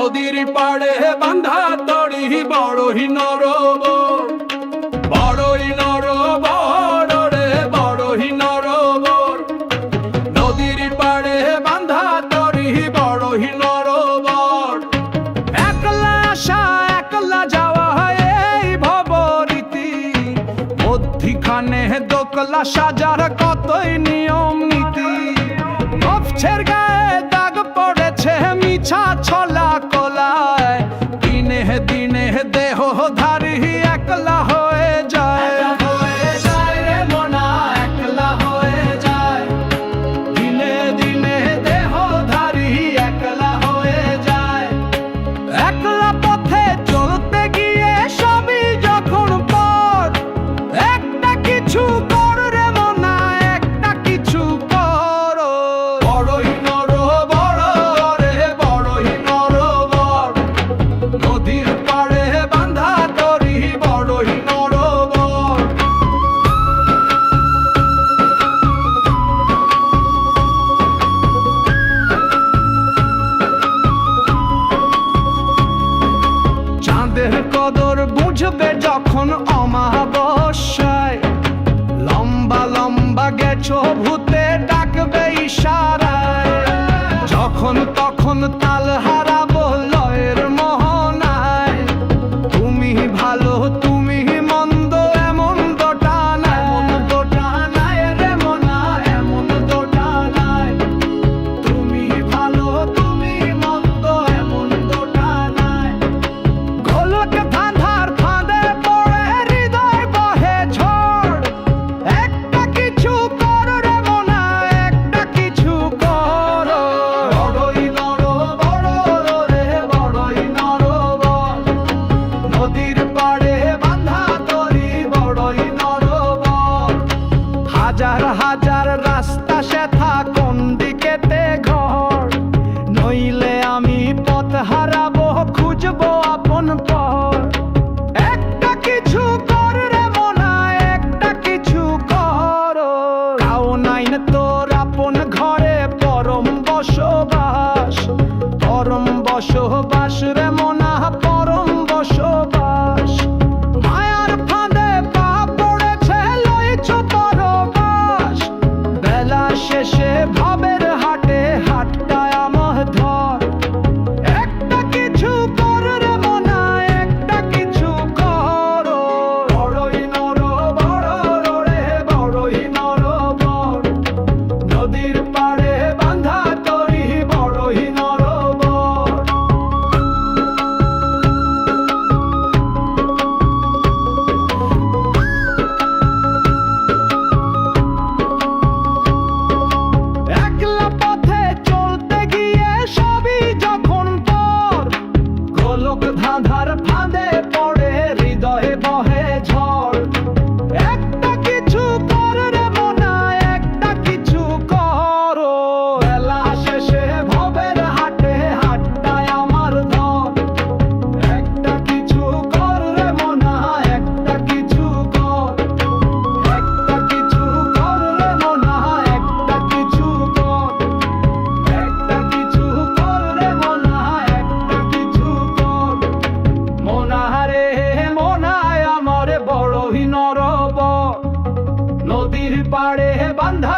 নদীর পাড়ে বাঁধা তরি বড়ই নরবর, বড়ই নরবর রে বড়ই নরবর। নদীর পাড়ে বাঁধা তরি বড়ই নরবর। একলা আসা একলা যাওয়া এই ভবরীতি, মধ্যিখানে দোকলা সাজার কতই নিয়ম নীতি। গফছের গায়ে দাগ পড়েছে মিছা ছলা কলায়, দিনে দিনে দেহধারী একলা হয়ে যায়। রে মনা একলা হয়ে যায়, দিনে দিনে দেহধারী একলা হয়ে যায়। একলা পথে চলতে গিয়ে সবই যখন পর, একটা কিছু কর রে মনা, একটা কিছু কর। বড়ই নরবর রে বড়ই নরবর, নদীর পাড়ে বাঁধা তরি বড়ই নরবর। চাঁদের কদর বুঝবে যখন অমাবস্যায়, লম্বা লম্বা গেছো ভূতে ডাকবে ইশারায়। যখন তখন তাল হারাবো লয়ের মোহনায়, তুমি ভালো তুমি মন্দ এমন দোটা নাই, এমন দোটা নাই রে মনা, এমন দোটা নাই। তুমি ভালো তুমি মন্দ এমন দোটা নাই। গোলক ধাঁধার ফাঁদে পড়ে হৃদয় বহে ঝড়, একটা কিছু কর রে মনা, একটা কিছু কর। বড়ই নরবর রে বড়ই নরবর, নদীর পাড়ে বাঁধা তরি বড়ই নরবর। হাজার হাজার রাস্তা সেথা কোন দিকেতে ঘর, নইলে আমি পথ হারাবো খুঁজবো আপন পর। একটা কিছু কর রে মনা, একটা কিছু কর। কাও নাইন তোর আপন ঘরে পরম বসবাস, পরম বসবাস রে মনা, পরম বসবাস। মায়ার ফাঁদে পা পড়েছে লইছ পরবাস, বেলা শেষে ভবের হাটে হাটটায় আমহ ধর। একটা কিছু কর রে মনা, একটা কিছু কর। বড়ই নরবর রে বড়ই নরবর, নদীর পাড়ে বাঁধা তরি বড়ই নরবর। একলা পথে চলতে গিয়ে সবই যখন পর, গোলক ধাঁধার ফাঁদে পড়ে হৃদয়ে বহে ঝড়। একটা কিছু কর রে মনা, একটা কিছু কর। বেলা শেষে ভবের হাটে হাটটায় আমার ধর। একটা কিছু কর রে মনা, একটা কিছু কর। একটা কিছু কর রে মনা, একটা কিছু কর। একটা কিছু কর রে মনা, একটা কিছু কর। মনা রে মনায় আমার বড়ই নরবর, নদীর পাড়ে বাঁধা